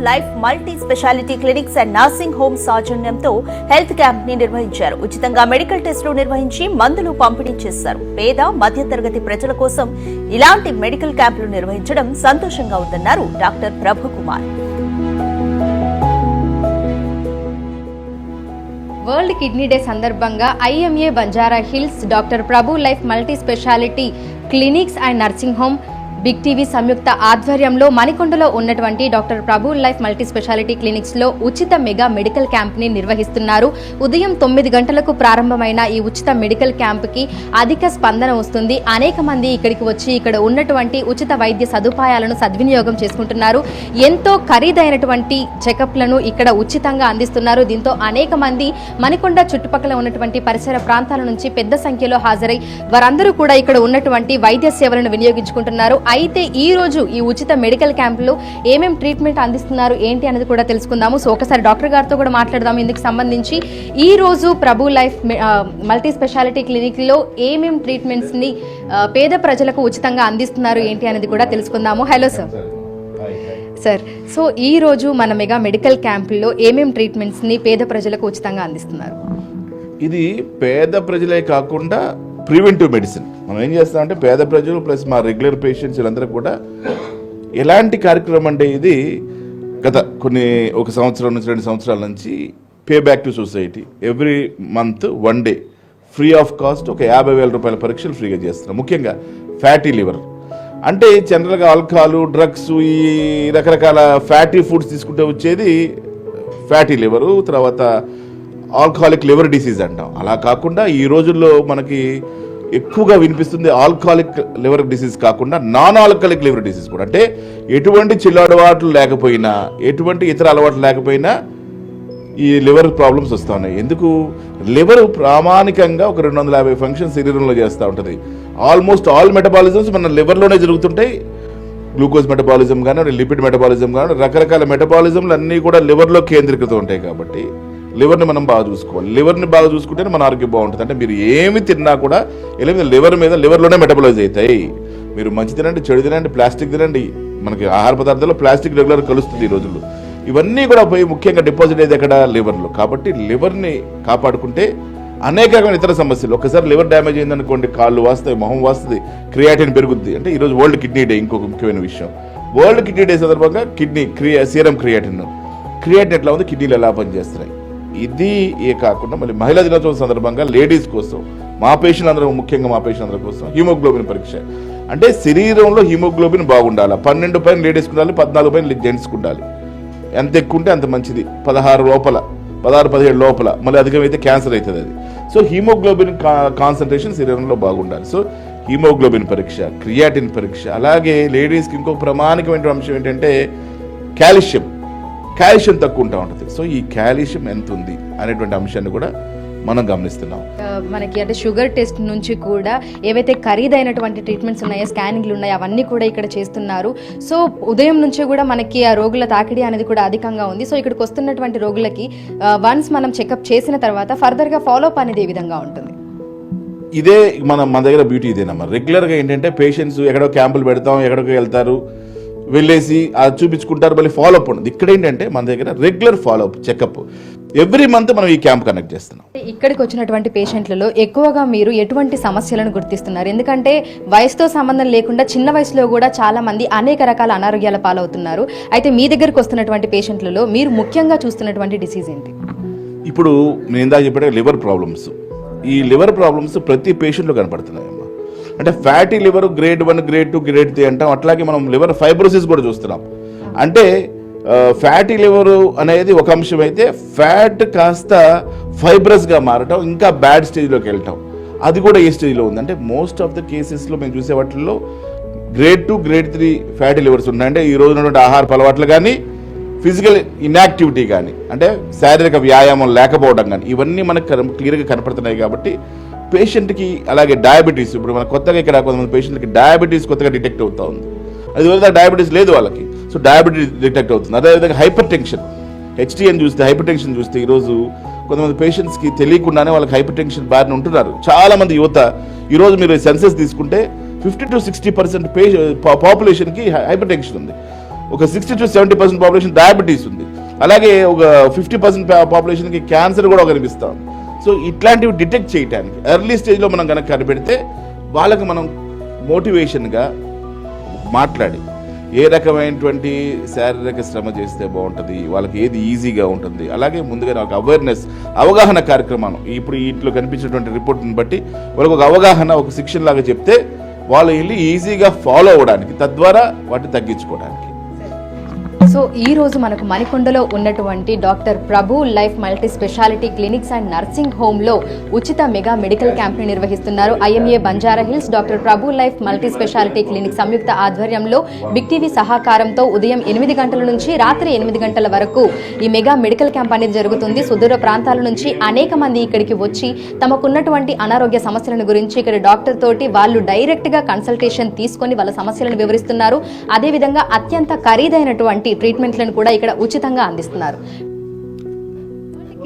Life multi speciality clinics and nursing home సౌజన్యంతో health camp ని నిర్వహించారు. ఉచితంగా మెడికల్ టెస్టులు నిర్వహించి మందులు పంపిణీ చేశారు. పేద మధ్యతరగతి ప్రజల కోసం ఇలాంటి మెడికల్ క్యాంపులు నిర్వహించడం సంతోషంగా ఉందన్నారు doctor Prabhu Kumar. World kidney day సందర్భంగా IMA Banjara hills doctor Prabhu life multi speciality clinics and nursing home big TV సంయుక్త ఆధ్వర్యంలో మణికొండలో ఉన్నటువంటి doctor Prabhu life multi speciality clinics లో ఉచిత మెగా మెడికల్ క్యాంప్ ని నిర్వహిస్తున్నారు. ఉదయం 9 గంటలకు ప్రారంభమైన ఈ ఉచిత మెడికల్ క్యాంప్ కి అధిక స్పందన వస్తుంది. అనేక మంది ఇక్కడికి వచ్చి ఇక్కడ ఉన్నటువంటి ఉచిత వైద్య సదుపాయాలను సద్వినియోగం చేసుకుంటున్నారు. ఎంతో ఖరీదైనటువంటి చెకప్లను ఇక్కడ ఉచితంగా అందిస్తున్నారు. దీంతో అనేక మంది మణికొండ చుట్టుపక్కల ఉన్నటువంటి పరిసర ప్రాంతాల నుంచి పెద్ద సంఖ్యలో హాజరై వారందరూ కూడా ఇక్కడ ఉన్నటువంటి వైద్య సేవలను వినియోగించుకుంటున్నారు. అయితే ఈ రోజు ఈ ఉచిత మెడికల్ క్యాంపులో ఏమేం ట్రీట్మెంట్ అందిస్తున్నారు ఏంటి అనేది కూడా తెలుసుకుందాము. సో ఒకసారి డాక్టర్ గారితో కూడా మాట్లాడదాము. ఇందుకు సంబంధించి ఈ రోజు ప్రభు లైఫ్ మల్టీ స్పెషాలిటీ క్లినిక్ లో ఏమేం ట్రీట్మెంట్స్ ని పేద ప్రజలకు ఉచితంగా అందిస్తున్నారు ఏంటి అనేది కూడా తెలుసుకుందాము. Hello sir. సో ఈ రోజు మన మెగా మెడికల్ క్యాంపుల్లో ఏమేం ట్రీట్మెంట్స్ ని పేద ప్రజలకు ఉచితంగా అందిస్తున్నారు? ఇది పేద ప్రజలే కాకుండా ప్రివెంటివ్ మెడిసిన్. మనం ఏం చేస్తామంటే పేద ప్రజలు ప్లస్ మా రెగ్యులర్ పేషెంట్స్ వీళ్ళందరూ కూడా ఎలాంటి కార్యక్రమం అంటే ఇది గత ఒక సంవత్సరం నుంచి 2 సంవత్సరాల నుంచి pay back to society every month 1 day free of cost ఒక 50,000 రూపాయల పరీక్షలు ఫ్రీగా చేస్తున్నాం. ముఖ్యంగా ఫ్యాటీ లివర్ అంటే జనరల్గా ఆల్కహాల్ డ్రగ్స్ ఈ రకరకాల ఫ్యాటీ ఫుడ్స్ తీసుకుంటే వచ్చేది ఫ్యాటీ లివరు, తర్వాత ఆల్కహాలిక్ లివర్ డిసీజ్ అంటాం. అలా కాకుండా ఈ రోజుల్లో మనకి ఎక్కువగా వినిపిస్తుంది ఆల్కహాలిక్ లివర్ డిసీజ్ కాకుండా నాన్ ఆల్కహాలిక్ లివర్ డిసీజ్ కూడా. అంటే ఎటువంటి చిల్లు అలవాట్లు లేకపోయినా ఎటువంటి ఇతర అలవాట్లు లేకపోయినా ఈ లివర్ ప్రాబ్లమ్స్ వస్తూ ఉన్నాయి. ఎందుకు? లివర్ ప్రామాణికంగా ఒక 250 ఫంక్షన్స్ శరీరంలో చేస్తూ ఉంటుంది. ఆల్మోస్ట్ ఆల్ మెటబాలిజమ్స్ మన లివర్లోనే జరుగుతుంటాయి. గ్లూకోజ్ మెటబాలిజం కానీ లిపిడ్ మెటబాలిజం కానీ రకరకాల మెటబాలిజంలు అన్నీ కూడా లివర్లో కేంద్రీకృతం ఉంటాయి. కాబట్టి లివర్ని మనం బాగా చూసుకోవాలి. లివర్ని బాగా చూసుకుంటేనే మన ఆరోగ్యం బాగుంటుంది. అంటే మీరు ఏమి తిన్నా కూడా లివర్లోనే మెటబలైజ్ అవుతాయి. మీరు మంచి తినండి, చెడు తినండి, ప్లాస్టిక్ తినండి, మనకి ఆహార పదార్థాల్లో ప్లాస్టిక్ రెగ్యులర్ కలుస్తుంది ఈ రోజుల్లో. ఇవన్నీ కూడా పోయి ముఖ్యంగా డిపాజిట్ అయ్యేది ఎక్కడ? లివర్లో. కాబట్టి లివర్ని కాపాడుకుంటే అనేక రకమైన ఇతర సమస్యలు. ఒకసారి లివర్ డ్యామేజ్ అయిందనుకోండి, కాళ్ళు వాస్తాయి, మొహం వాస్తుంది, క్రియాటిన్ పెరుగుద్ది. అంటే ఈరోజు వరల్డ్ కిడ్నీ డే. ఇంకొక ముఖ్యమైన విషయం, వరల్డ్ కిడ్నీ డే సందర్భంగా సీరం క్రియాటిన్ ఎట్లా ఉంది, కిడ్నీలు ఎలా పనిచేస్తున్నాయి, ఇది ఏ కాకుండా మళ్ళీ మహిళా దినోత్సవం సందర్భంగా లేడీస్ కోసం మా పేషెంట్ అందరూ, ముఖ్యంగా మా పేషెంట్ అందరి కోసం హిమోగ్లోబిన్ పరీక్ష. అంటే శరీరంలో హిమోగ్లోబిన్ బాగుండాలి. 12 పైన లేడీస్కి ఉండాలి, 14 పైన జెంట్స్కి ఉండాలి. ఎంత ఎక్కువ ఉంటే అంత మంచిది. 16-17 లోపల, మళ్ళీ అధికమైతే క్యాన్సర్ అవుతుంది అది. సో హిమోగ్లోబిన్ కాన్సన్ట్రేషన్ శరీరంలో బాగుండాలి. సో హిమోగ్లోబిన్ పరీక్ష, క్రియాటిన్ పరీక్ష. అలాగే లేడీస్కి ఇంకొక ప్రామాణికమైన అంశం ఏంటంటే కాల్షియం తక్కువ ఉంటా ఉంటుంది. సో ఈ కాల్షియం ఎంత ఉంది అనేటువంటి అంశాన్ని కూడా మనం గమనిస్తున్నాం. మనకి అంటే షుగర్ టెస్ట్ నుంచి కూడా ఏవైతే ఖరీదైనటువంటి ట్రీట్మెంట్స్ ఉన్నాయో, స్కానింగ్లు ఉన్నాయో, అవన్నీ కూడా ఇక్కడ చేస్తున్నారు. సో ఉదయం నుంచి కూడా మనకి ఆ రోగుల తాకిడి అనేది కూడా అధికంగా ఉంది. సో ఇక్కడికి వస్తున్నటువంటి రోగులకి వన్స్ మనం చెకప్ చేసిన తర్వాత ఫర్దర్గా ఫాలోఅప్ అనేది ఏ విధంగా ఉంటుంది? ఇదే మన దగ్గర బ్యూటీ ఇదేనమ్మా. రెగ్యులర్గా ఏంటంటే పేషెంట్స్ ఎక్కడో క్యాంపులు పెడతాం, ఎక్కడికో వెళ్తారు, వెళ్ళేసి అది చూపించుకుంటారు, మళ్ళీ ఫాలోఅప్ ఉంటుంది. ఇక్కడ ఏంటంటే మన దగ్గర regular follow up checkup every month మనం ఈ క్యాంప్ కండక్ట్ చేస్తున్నాం. ఇక్కడికి వచ్చినటువంటి పేషెంట్లలో ఎక్కువగా మీరు ఎటువంటి సమస్యలను గుర్తిస్తున్నారు? ఎందుకంటే వయసుతో సంబంధం లేకుండా చిన్న వయసులో కూడా చాలా మంది అనేక రకాల అనారోగ్యాల పాలవుతున్నారు. అయితే మీ దగ్గరకు వస్తున్నటువంటి పేషెంట్లలో మీరు ముఖ్యంగా చూస్తున్నటువంటి డిసీజ్ ఏంటి? ఇప్పుడు నేను ఇందాక చెప్పే లివర్ ప్రాబ్లమ్స్. ఈ లివర్ ప్రాబ్లమ్స్ ప్రతి పేషెంట్లో కనపడుతున్నాయి. అంటే fatty liver grade 1, grade 2, grade 3 అంటాం. అట్లాగే మనం లివర్ ఫైబ్రోసిస్ కూడా చూస్తున్నాం. అంటే ఫ్యాటీ లివర్ అనేది ఒక అంశం అయితే, ఫ్యాట్ కాస్త ఫైబ్రస్గా మారటం, ఇంకా బ్యాడ్ స్టేజ్లోకి వెళ్ళటం, అది కూడా ఏ స్టేజ్లో ఉంది. అంటే మోస్ట్ ఆఫ్ ద కేసెస్లో మేము చూసే వాటిల్లో గ్రేడ్ 2, గ్రేడ్ 3 ఫ్యాటీ లివర్స్ ఉన్నాయి. అంటే ఈ రోజు ఉన్నటువంటి ఆహార అలవాట్లు కానీ, ఫిజికల్ ఇన్యాక్టివిటీ కానీ, అంటే శారీరక వ్యాయామం లేకపోవడం కానీ, ఇవన్నీ మనకు క్లియర్గా కనపడుతున్నాయి. కాబట్టి పేషెంట్కి అలాగే డయాబెటీస్, ఇప్పుడు మన కొత్తగా ఇక్కడ కొంతమంది పేషెంట్కి డయాబెటీస్ కొత్తగా డిటెక్ట్ అవుతూ ఉంది. అది వరకు డయాబెటీస్ లేదు వాళ్ళకి, సో డయాబెటీస్ డిటెక్ట్ అవుతుంది. అదేవిధంగా హైపర్ టెన్షన్, HTN చూస్తే, హైపర్ టెన్షన్ చూస్తే ఈరోజు కొంతమంది పేషెంట్స్కి తెలియకుండానే వాళ్ళకి హైపర్ టెన్షన్ బారిన ఉంటున్నారు. చాలామంది యువత ఈరోజు మీరు సెన్సెస్ తీసుకుంటే 50 to 60% పాపులేషన్కి హైపర్ టెన్షన్ ఉంది. ఒక 60 to 70% పాపులేషన్ డయాబెటీస్ ఉంది, అలాగే ఒక 50% పాపులేషన్కి క్యాన్సర్ కూడా కనిపిస్తాం. సో ఇట్లాంటివి డిటెక్ట్ చేయడానికి ఎర్లీ స్టేజ్లో మనం కనుక కనిపెడితే వాళ్ళకి మనం మోటివేషన్గా మాట్లాడి ఏ రకమైనటువంటి శారీరక శ్రమ చేస్తే బాగుంటుంది, వాళ్ళకి ఏది ఈజీగా ఉంటుంది, అలాగే ముందుగా నాకు అవేర్నెస్ అవగాహన కార్యక్రమాలు ఇప్పుడు వీటిలో కనిపించినటువంటి రిపోర్ట్ని బట్టి వాళ్ళకి ఒక అవగాహన ఒక శిక్షణ లాగా చెప్తే వాళ్ళు వెళ్ళి ఈజీగా ఫాలో అవ్వడానికి, తద్వారా వాటిని తగ్గించుకోవడానికి. సో ఈ రోజు మనకు మణికొండలో ఉన్నటువంటి doctor Prabhu life multi speciality clinics and nursing హోమ్లో ఉచిత మెగా మెడికల్ క్యాంప్ని నిర్వహిస్తున్నారు. IMA Banjara hills doctor Prabhu life multi speciality clinic సంయుక్త ఆధ్వర్యంలో బిగ్ టీవీ సహకారంతో ఉదయం 8 గంటల నుంచి రాత్రి 8 గంటల వరకు ఈ మెగా మెడికల్ క్యాంప్ అనేది జరుగుతుంది. సుదూర ప్రాంతాల నుంచి అనేక మంది ఇక్కడికి వచ్చి తమకున్నటువంటి అనారోగ్య సమస్యలను గురించి ఇక్కడ డాక్టర్ తోటి వాళ్ళు డైరెక్ట్గా కన్సల్టేషన్ తీసుకొని వాళ్ళ సమస్యలను వివరిస్తున్నారు. అదేవిధంగా అత్యంత ఖరీదైనటువంటి ట్రీట్మెంట్లను కూడా ఇక్కడ ఉచితంగా అందిస్తున్నారు.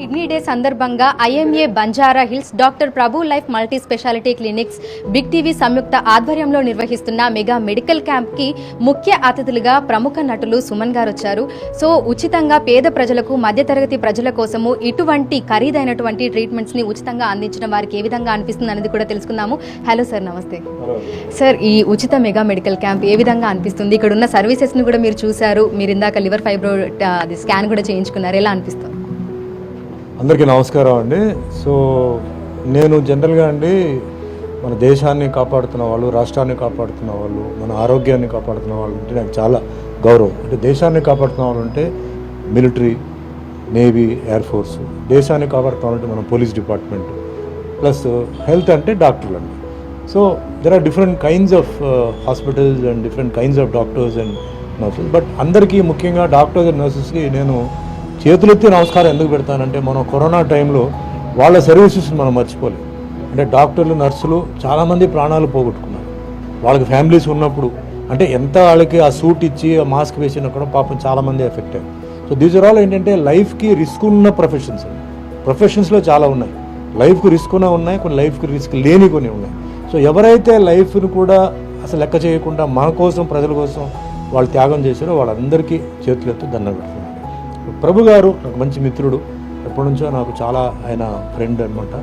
కిడ్నీ డే సందర్భంగా IMA Banjara hills doctor Prabhu life multi speciality clinics big TV సంయుక్త ఆధ్వర్యంలో నిర్వహిస్తున్న మెగా మెడికల్ క్యాంప్ కి ముఖ్య అతిథులుగా ప్రముఖ నటులు సుమన్ గారు వచ్చారు. సో ఉచితంగా పేద ప్రజలకు, మధ్యతరగతి ప్రజల కోసము ఇటువంటి ఖరీదైనటువంటి ట్రీట్మెంట్స్ ని ఉచితంగా అందించడం వారికి ఏ విధంగా అనిపిస్తుంది అనేది కూడా తెలుసుకుందాము. హలో సార్, నమస్తే సార్. ఈ ఉచిత మెగా మెడికల్ క్యాంప్ ఏ విధంగా అనిపిస్తుంది? ఇక్కడ ఉన్న సర్వీసెస్ ని కూడా మీరు చూశారు, మీరు ఇందాక లివర్ ఫైబ్రో స్కాన్ కూడా చేయించుకున్నారు, ఎలా అనిపిస్తుంది? అందరికీ నమస్కారం అండి. సో నేను జనరల్గా అండి మన దేశాన్ని కాపాడుతున్న వాళ్ళు, రాష్ట్రాన్ని కాపాడుతున్న వాళ్ళు, మన ఆరోగ్యాన్ని కాపాడుతున్న వాళ్ళు అంటే నాకు చాలా గౌరవం. అంటే దేశాన్ని కాపాడుతున్న వాళ్ళు అంటే మిలిటరీ, నేవీ, ఎయిర్ ఫోర్స్, దేశాన్ని కాపాడుతున్న వాళ్ళు అంటే మన పోలీస్ డిపార్ట్మెంట్, ప్లస్ హెల్త్ అంటే డాక్టర్లు అండి. So there are different kinds of hospitals and different kinds of doctors and nurses. But అందరికీ ముఖ్యంగా డాక్టర్స్ అండ్ నర్సెస్కి నేను చేతులెత్తి నమస్కారం ఎందుకు పెడతానంటే, మనం కరోనా టైంలో వాళ్ళ సర్వీసెస్ మనం మర్చిపోలేం. అంటే డాక్టర్లు, నర్సులు చాలామంది ప్రాణాలు పోగొట్టుకున్నారు. వాళ్ళకి ఫ్యామిలీస్ ఉన్నప్పుడు అంటే ఎంత వాళ్ళకి ఆ సూట్ ఇచ్చి ఆ మాస్క్ వేసినా కూడా పాపం చాలామంది ఎఫెక్ట్ అయ్యారు. సో దీస్ ఆర్ ఆల్ ఏంటంటే లైఫ్కి రిస్క్ ఉన్న ప్రొఫెషన్స్ అండి. ప్రొఫెషన్స్లో చాలా ఉన్నాయి, లైఫ్కి రిస్క్ ఉన్నాయి, కొన్ని లైఫ్కి రిస్క్ లేని కొన్ని ఉన్నాయి. సో ఎవరైతే లైఫ్ను కూడా అసలు లెక్క చేయకుండా మన కోసం, ప్రజల కోసం వాళ్ళు త్యాగం చేశారో వాళ్ళందరికీ చేతులెత్తి దండం పెడుతున్నారు. ప్రభు గారు నాకు మంచి మిత్రుడు, ఎప్పటి నుంచో నాకు చాలా ఆయన ఫ్రెండ్ అనమాట.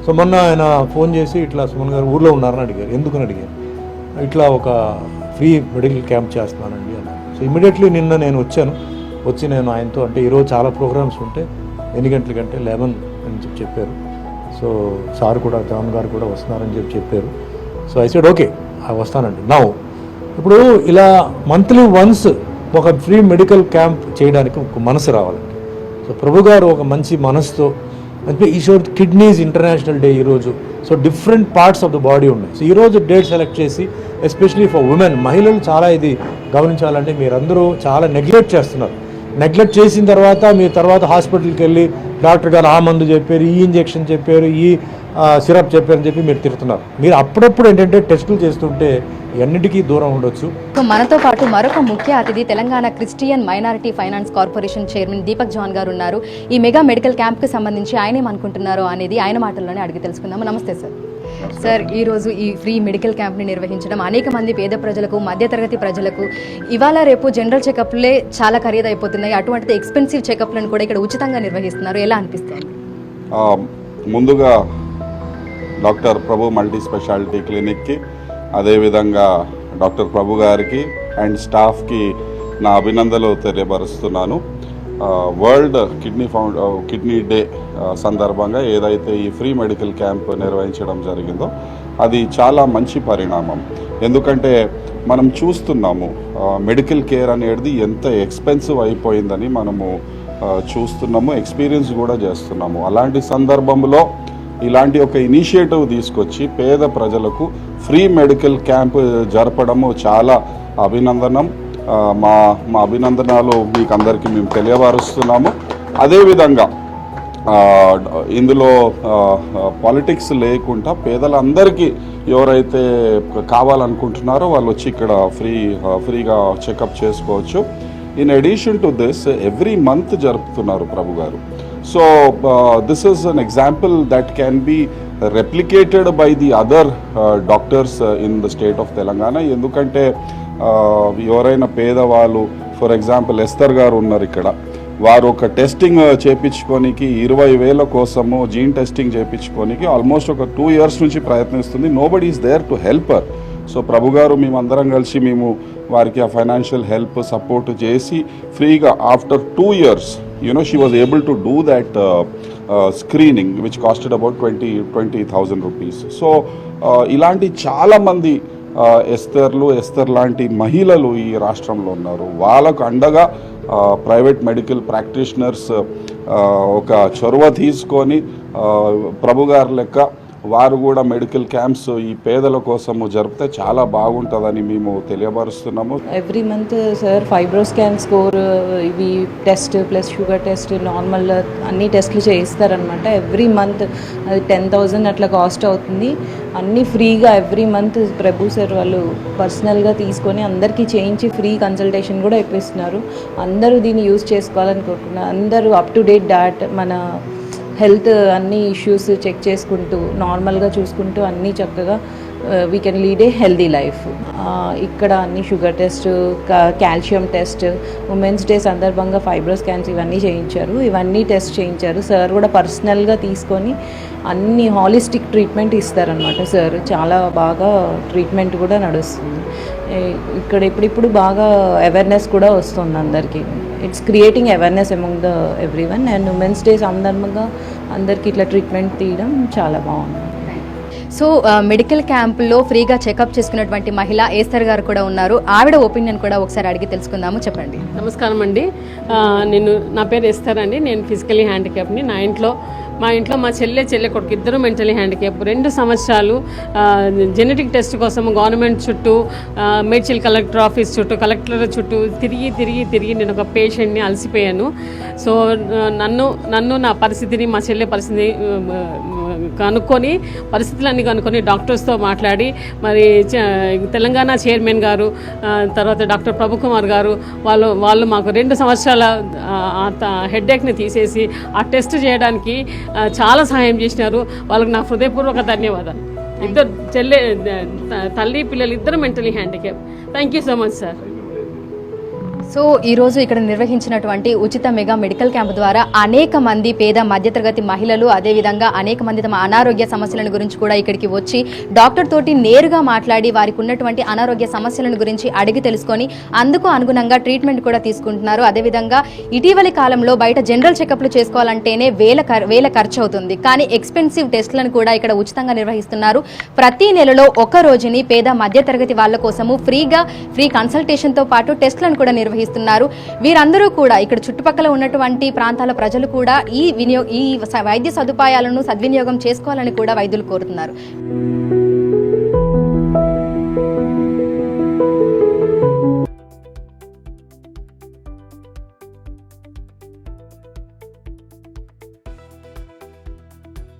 సో మొన్న ఆయన ఫోన్ చేసి ఇట్లా సుమన్ గారు ఊర్లో ఉన్నారని అడిగారు. ఎందుకని అడిగారు, ఇట్లా ఒక ఫ్రీ మెడికల్ క్యాంప్ చేస్తున్నానండి అన్నారు. సో ఇమీడియట్లీ నిన్న నేను వచ్చి నేను ఆయనతో అంటే ఈరోజు చాలా ప్రోగ్రామ్స్ ఉంటే ఎన్ని గంటలకంటే 11 అని చెప్పారు. సో సార్ కూడా, జాన్ గారు కూడా వస్తున్నారని చెప్పారు. సో ఐ సెడ్ ఓకే, వస్తానండి. నా ఇప్పుడు ఇలా మంత్లీ వన్స్ ఒక ఫ్రీ మెడికల్ క్యాంప్ చేయడానికి ఒక మనసు రావాలండి. సో ప్రభు గారు ఒక మంచి మనసుతో అంటే ఈరోజు కిడ్నీస్ ఇంటర్నేషనల్ డే ఈరోజు. So different parts of the body ఉన్నాయి. సో ఈరోజు డేట్ సెలెక్ట్ చేసి ఎస్పెషలీ ఫర్ ఉమెన్, మహిళలు చాలా ఇది గమనించాలంటే మీరందరూ చాలా నెగ్లెక్ట్ చేస్తున్నారు. నెగ్లెక్ట్ చేసిన తర్వాత మీరు తర్వాత హాస్పిటల్కి వెళ్ళి డాక్టర్ గారు ఆ మందు చెప్పారు, ఈ ఇంజెక్షన్ చెప్పారు, ఈ సిరప్ చెప్పారని చెప్పి మీరు తిరుగుతున్నారు. మీరు అప్పుడప్పుడు ఏంటంటే టెస్టులు చేస్తుంటే అన్నిటికీ దూరం ఉండొచ్చు. మనతో పాటు మరొక ముఖ్య అతిథి Telangana Christian minority finance corporation chairman Deepak John గారు ఉన్నారు. ఈ మెగా మెడికల్ క్యాంప్కి సంబంధించి ఆయన ఏమనుకుంటున్నారో అనేది ఆయన మాటల్లోనే అడిగి తెలుసుకుందాము. నమస్తే సార్. సార్, ఈరోజు ఈ ఫ్రీ మెడికల్ క్యాంప్ని నిర్వహించడం అనేక మంది పేద ప్రజలకు, మధ్యతరగతి ప్రజలకు ఇవాళ రేపు జనరల్ చెకప్లే చాలా ఖరీదైపోతున్నాయి, అటువంటి ఎక్స్పెన్సివ్ చెకప్లను కూడా ఇక్కడ ఉచితంగా నిర్వహిస్తున్నారు, ఎలా అనిపిస్తుంది? ముందుగా డాక్టర్ ప్రభు మల్టీ స్పెషాలిటీ క్లినిక్కి, అదేవిధంగా డాక్టర్ ప్రభు గారికి అండ్ స్టాఫ్కి నా అభినందనలు తెలియపరుస్తున్నాను. వరల్డ్ కిడ్నీ డే సందర్భంగా ఏదైతే ఈ ఫ్రీ మెడికల్ క్యాంప్ నిర్వహించడం జరిగిందో అది చాలా మంచి పరిణామం. ఎందుకంటే మనం చూస్తున్నాము మెడికల్ కేర్ అనేది ఎంత ఎక్స్పెన్సివ్ అయిపోయిందని మనము చూస్తున్నాము, ఎక్స్పీరియన్స్ కూడా చేస్తున్నాము. అలాంటి సందర్భంలో ఇలాంటి ఒక ఇనిషియేటివ్ తీసుకొచ్చి పేద ప్రజలకు ఫ్రీ మెడికల్ క్యాంప్ జరపడము చాలా అభినందనం. మా అభినందనాలు మీకు అందరికీ మేము తెలియపరుస్తున్నాము. అదేవిధంగా ఇందులో పాలిటిక్స్ లేకుండా పేదలందరికీ ఎవరైతే కావాలనుకుంటున్నారో వాళ్ళు వచ్చి ఇక్కడ ఫ్రీగా చెకప్ చేసుకోవచ్చు. In addition to this every month జరుపుతున్నారు ప్రభు గారు. So this is an example that can be replicated by the other doctors in the state of Telangana. ఎందుకంటే ఎవరైనా పేదవాళ్ళు ఫర్ ఎగ్జాంపుల్ ఎస్తర్ గారు ఉన్నారు ఇక్కడ, వారు ఒక టెస్టింగ్ చేయించుకోనికి 20,000 కోసము జీన్ టెస్టింగ్ చేయించుకోనికి ఆల్మోస్ట్ ఒక 2 years నుంచి ప్రయత్నిస్తుంది. Nobody is there to help her. So Prabhu garu మేమందరం కలిసి మేము వారికి ఆ ఫైనాన్షియల్ హెల్ప్ సపోర్ట్ చేసి ఫ్రీగా after 2 years she was able to do that screening which costed about 20,000 rupees. So ఇలాంటి చాలామంది ఎస్తర్ లాంటి మహిళలు ఈ రాష్ట్రంలో ఉన్నారు. వాళ్ళకు అండగా ప్రైవేట్ మెడికల్ ప్రాక్టీషనర్స్ ఒక చొరవ తీసుకొని ప్రభు గారి లెక్క వారు కూడా మెడికల్ క్యాంప్స్ ఈ పేదల కోసము జరిపితే చాలా బాగుంటుందని మేము తెలియపరుస్తున్నాము. Every month sir fibro scan score ఇవి test plus sugar test normal అన్ని టెస్ట్లు చేయిస్తారనమాట. ఎవ్రీ మంత్ అది 10,000 అట్లా కాస్ట్ అవుతుంది. అన్నీ ఫ్రీగా ఎవ్రీ మంత్ ప్రభు సార్ వాళ్ళు పర్సనల్గా తీసుకొని అందరికీ చేయించి ఫ్రీ కన్సల్టేషన్ కూడా ఇప్పిస్తున్నారు. అందరూ దీన్ని యూజ్ చేసుకోవాలని కోరుకున్నారు. అందరూ అప్ టు డేట్ డాట్ మన హెల్త్ అన్ని ఇష్యూస్ చెక్ చేసుకుంటూ నార్మల్గా చూసుకుంటూ అన్నీ చక్కగా we can lead a healthy life. ఇక్కడ అన్ని sugar test, calcium test, women's day సందర్భంగా ఫైబ్రో స్కాన్స్ ఇవన్నీ చేయించారు. ఇవన్నీ టెస్ట్ చేయించారు. సార్ కూడా పర్సనల్గా తీసుకొని అన్ని హాలిస్టిక్ ట్రీట్మెంట్ ఇస్తారనమాట. సార్ చాలా బాగా ట్రీట్మెంట్ కూడా నడుస్తుంది ఇక్కడ. ఇప్పుడు బాగా అవేర్నెస్ కూడా వస్తుంది అందరికీ. It's creating awareness among the everyone. And women's day సందర్భంగా అందరికీ ఇట్లా ట్రీట్మెంట్ తీయడం చాలా బాగుంది. సో మెడికల్ క్యాంపుల్లో ఫ్రీగా చెకప్ చేసుకున్నటువంటి మహిళ ఏస్తర్ గారు కూడా ఉన్నారు. ఆవిడ ఒపీనియన్ కూడా ఒకసారి అడిగి తెలుసుకుందాము. చెప్పండి. నమస్కారం అండి. నా పేరు ఏస్తర్ అండి. నేను ఫిజికలీ హ్యాండిక్యాప్ని. మా ఇంట్లో మా చెల్లె కొడుకు ఇద్దరు మెంటలీ హ్యాండిక్యాప్. 2 సంవత్సరాలు జెనెటిక్ టెస్ట్ కోసం గవర్నమెంట్ చుట్టూ, మేడ్చల్ కలెక్టర్ ఆఫీస్ చుట్టూ, కలెక్టర్ చుట్టూ తిరిగి నేను ఒక పేషెంట్ని అలసిపోయాను. సో నన్ను నా పరిస్థితిని, మా చెల్లె పరిస్థితిని పరిస్థితులన్నీ కనుక్కొని డాక్టర్స్తో మాట్లాడి మరి తెలంగాణ చైర్మన్ గారు, తర్వాత డాక్టర్ ప్రభుకుమార్ గారు వాళ్ళు మాకు 2 సంవత్సరాల హెడ్ఏక్ని తీసేసి ఆ టెస్ట్ చేయడానికి చాలా సహాయం చేసినారు. వాళ్ళకి నా హృదయపూర్వక ధన్యవాదాలు. తల్లి పిల్లలు ఇద్దరు mentally handicap. Thank you so much sir. So ఈరోజు ఇక్కడ నిర్వహించినటువంటి ఉచిత మెగా మెడికల్ క్యాంప్ ద్వారా అనేక మంది పేద మధ్యతరగతి మహిళలు, అదేవిధంగా అనేక మంది తమ అనారోగ్య సమస్యలను గురించి కూడా ఇక్కడికి వచ్చి డాక్టర్ తోటి నేరుగా మాట్లాడి వారికి ఉన్నటువంటి అనారోగ్య సమస్యలను గురించి అడిగి తెలుసుకొని అందుకు అనుగుణంగా ట్రీట్మెంట్ కూడా తీసుకుంటున్నారు. అదేవిధంగా ఇటీవలి కాలంలో బయట జనరల్ చెకప్లు చేసుకోవాలంటేనే వేల ఖర్చు అవుతుంది. కానీ ఎక్స్పెన్సివ్ టెస్టులను కూడా ఇక్కడ ఉచితంగా నిర్వహిస్తున్నారు. ప్రతి నెలలో ఒక రోజుని పేద మధ్యతరగతి వాళ్ళ కోసము ఫ్రీ కన్సల్టేషన్తో పాటు టెస్టులను కూడా నిర్వహిస్తున్నారు. వీరందరూ కూడా ఇక్కడ చుట్టుపక్కల ఉన్నటువంటి ప్రాంతాల ప్రజలు కూడా ఈ వైద్య సదుపాయాలను సద్వినియోగం చేసుకోవాలని కూడా వైద్యులు కోరుతున్నారు.